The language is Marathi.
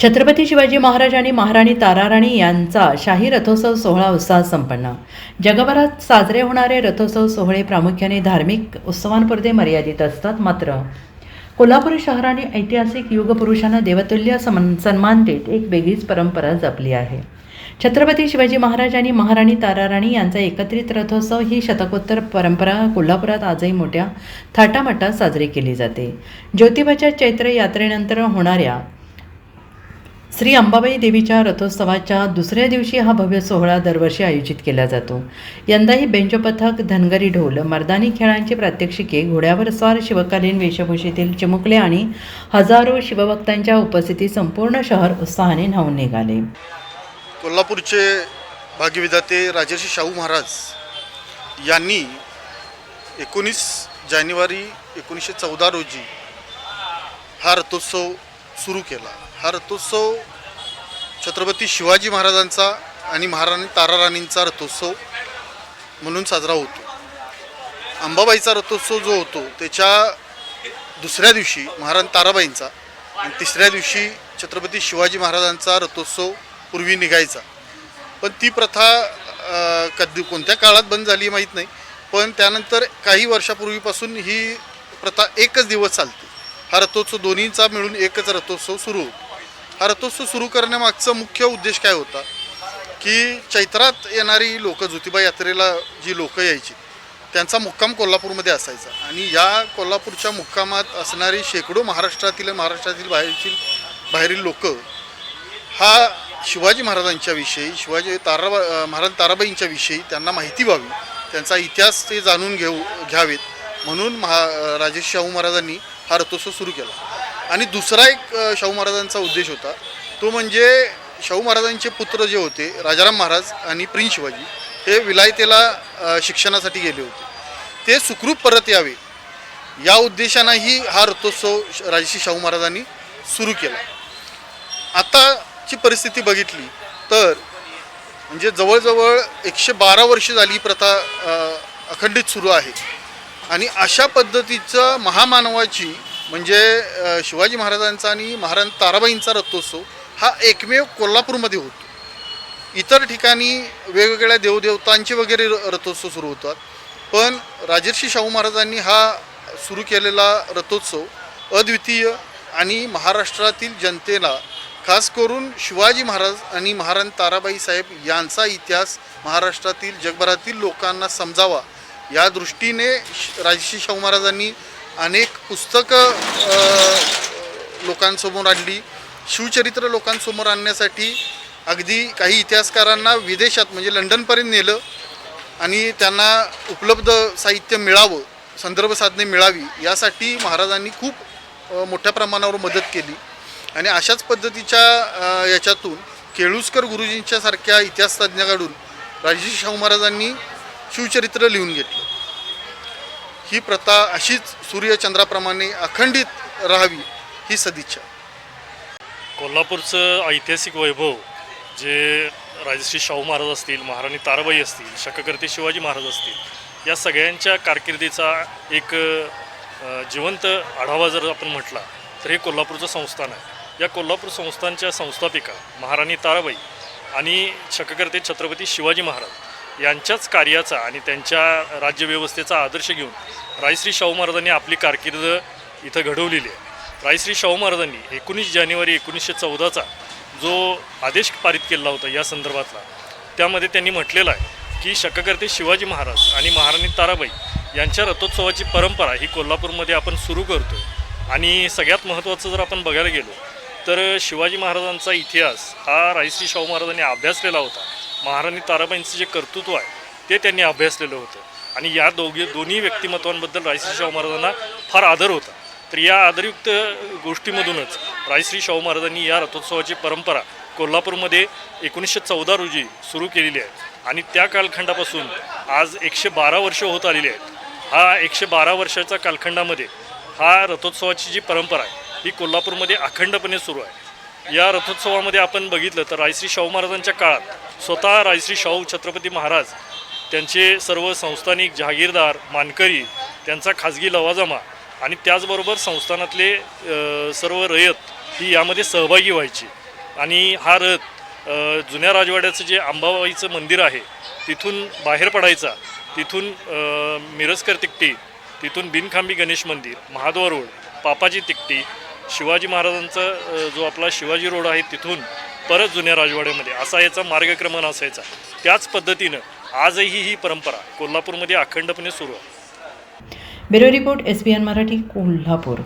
छत्रपती शिवाजी महाराज आणि महाराणी ताराराणी यांचा शाही रथोत्सव सोहळा उत्साहात संपन्न. जगभरात साजरे होणारे रथोत्सव सोहळे प्रामुख्याने धार्मिक उत्सवांपुरते मर्यादित असतात. मात्र कोल्हापूर शहराने ऐतिहासिक युगपुरुषांना देवतुल्य सन्मान देत एक वेगळीच परंपरा जपली आहे. छत्रपती शिवाजी महाराज आणि महाराणी ताराराणी यांचा एकत्रित रथोत्सव ही शतकोत्तर परंपरा कोल्हापुरात आजही मोठ्या थाटामाटात साजरी केली जाते. ज्योतिबाच्या चैत्र यात्रेनंतर होणाऱ्या श्री अंबाबाई देवीच्या रथोत्सवाच्या दुसऱ्या दिवशी हा भव्य सोहळा दरवर्षी आयोजित केला जातो. यंदाही बेंजो पथक, धनगरी ढोल, मर्दानी खेळांची प्रात्यक्षिके, घोड्यावर स्वार शिवकालीन वेशभूषेतील चिमुकले आणि हजारो शिवभक्तांच्या उपस्थितीत संपूर्ण शहर उत्साहाने न्हावून निघाले. कोल्हापूरचे भाग्यविधाते राजर्षी शाहू महाराज यांनी 19 जानेवारी 1914 रोजी हा रथोत्सव सुरू केला. हा रथोत्सव छत्रपती शिवाजी महाराजांचा आणि महाराणी ताराराणींचा रथोत्सव म्हणून साजरा होतो. अंबाबाईचा रथोत्सव जो होतो त्याच्या दुसऱ्या दिवशी महाराणी ताराबाईंचा आणि तिसऱ्या दिवशी छत्रपती शिवाजी महाराजांचा रथोत्सव पूर्वी निघायचा. पण ती प्रथा कधी कोणत्या काळात बंद झाली माहीत नाही, पण त्यानंतर काही वर्षापूर्वीपासून ही प्रथा एकच दिवस चालते. हा रथोत्सव दोन्हीचा मिळून एकच रथोत्सव सुरू होतो. हा रथोत्सव सुरू करण्यामागचा मुख्य उद्देश काय होता की चैत्रात येणारी लोकं, ज्योतिबा यात्रेला जी लोकं यायची त्यांचा मुक्काम कोल्हापूरमध्ये असायचा आणि या कोल्हापूरच्या मुक्कामात असणारी शेकडो महाराष्ट्रातील बाहेरील लोकं हा शिवाजी महाराजांच्या विषयी, महाराज ताराबाईंच्या विषयी त्यांना माहिती व्हावी, त्यांचा इतिहास ते जाणून घ्यावेत म्हणून राजर्षी शाहू महाराजांनी हा रथोत्सव सुरू केला. आणि दुसरा एक शाहू महाराजांचा उद्देश होता तो म्हणजे शाहू महाराजांचे पुत्र जे होते राजाराम महाराज आणि प्रिन्स शिवाजी हे विलायतेला शिक्षणासाठी गेले होते, ते सुखरूप परत यावे या उद्देशानेही हा रथोत्सव राजर्षी शाहू महाराजांनी सुरू केला. आताची परिस्थिती बघितली तर म्हणजे जवळजवळ 112 वर्ष झाली ही प्रथा अखंडित सुरू आहे आणि अशा पद्धतीचं महामानवाची म्हणजे शिवाजी महाराजांचा आणि महाराणी ताराबाईंचा रथोत्सव हा एकमेव कोल्हापूरमध्ये होतो. इतर ठिकाणी वेगवेगळ्या देवदेवतांचे वगैरे रथोत्सव सुरू होतात, पण राजर्षी शाहू महाराजांनी हा सुरू केलेला रथोत्सव अद्वितीय आणि महाराष्ट्रातील जनतेला, खास करून शिवाजी महाराज आणि महाराणी ताराबाई साहेब यांचा इतिहास महाराष्ट्रातील जगभरातील लोकांना समजावा या दृष्टीने राजर्षी शाहू महाराजांनी अनेक पुस्तकं लोकांसमोर आणली. शिवचरित्र लोकांसमोर आणण्यासाठी अगदी काही इतिहासकारांना विदेशात म्हणजे लंडनपर्यंत नेलं आणि त्यांना उपलब्ध साहित्य मिळावं, संदर्भ साधने मिळावी यासाठी महाराजांनी खूप मोठ्या प्रमाणावर मदत केली. आणि अशाच पद्धतीच्या याच्यातून केळुस्कर गुरुजींच्या सारख्या इतिहासतज्ञाकडून राजर्षी शाहू महाराजांनी शिवचरित्र लिहून घेतलं. ही प्रथा अशीच सूर्यचंद्राप्रमाणे अखंडित राहावी ही सदिच्छा. कोल्हापूरचं ऐतिहासिक वैभव जे राजर्षी शाहू महाराज असतील, महाराणी ताराबाई असतील, शककर्ते शिवाजी महाराज असतील या सगळ्यांच्या कारकिर्दीचा एक जिवंत आढावा जर आपण म्हटला तर हे कोल्हापूरचं संस्थान आहे. या कोल्हापूर संस्थानच्या संस्थापिका महाराणी ताराबाई आणि शककर्ते छत्रपती शिवाजी महाराज यांच्याच कार्याचा आणि त्यांच्या राज्यव्यवस्थेचा आदर्श घेऊन राजश्री शाहू महाराजांनी आपली कारकीर्द इथं घडवलेली आहे. राजश्री शाहू महाराजांनी 19 जानेवारी 1914चा जो आदेश पारित केला होता या संदर्भातला, त्यामध्ये त्यांनी म्हटलेलं आहे की शककर्ते शिवाजी महाराज आणि महाराणी ताराबाई यांच्या रथोत्सवाची परंपरा ही कोल्हापूरमध्ये आपण सुरू करतो आहे. आणि सगळ्यात महत्त्वाचं जर आपण बघायला गेलो तर शिवाजी महाराजांचा इतिहास हा राजश्री शाहू महाराजांनी अभ्यासलेला होता. महाराणी ताराबाईंचं जे कर्तृत्व आहे ते त्यांनी अभ्यासलेलं होतं आणि या दोन्ही व्यक्तिमत्वांबद्दल राजश्री शाहू महाराजांना फार आदर होता. तर या आदरयुक्त गोष्टीमधूनच राजश्री शाहू महाराजांनी या रथोत्सवाची परंपरा कोल्हापूरमध्ये 1914 रोजी सुरू केलेली आहे आणि त्या कालखंडापासून आज 112 वर्ष होत आलेली आहेत. हा 112 वर्षाच्या कालखंडामध्ये हा रथोत्सवाची जी परंपरा आहे ही कोल्हापूरमध्ये अखंडपणे सुरू आहे. या रथोत्सवामध्ये आपण बघितलं तर राजश्री शाहू महाराजांच्या काळात स्वतः राजश्री शाहू छत्रपती महाराज, त्यांचे सर्व संस्थानिक जहागीरदार, मानकरी, त्यांचा खाजगी लवाजमा आणि त्याचबरोबर संस्थानातले सर्व रयत ही यामध्ये सहभागी व्हायची. आणि हा रथ जुन्या राजवाड्याचं जे अंबाबाईचं मंदिर आहे तिथून बाहेर पडायचा, तिथून मिरजकर तिकटी, तिथून बिनखांबी गणेश मंदिर, महाद्वार रोड, पापाची तिकटी, शिवाजी महाराजांचा जो आपला शिवाजी रोड आहे तिथून परत जुन्या राजवाड्यामध्ये असा याचा मार्गक्रमण असायचा. त्याच पद्धतीनं आजही ही परंपरा कोल्हापूरमध्ये अखंडपणे सुरू आहे. Bureau report SBN Marathi, Kolhapur.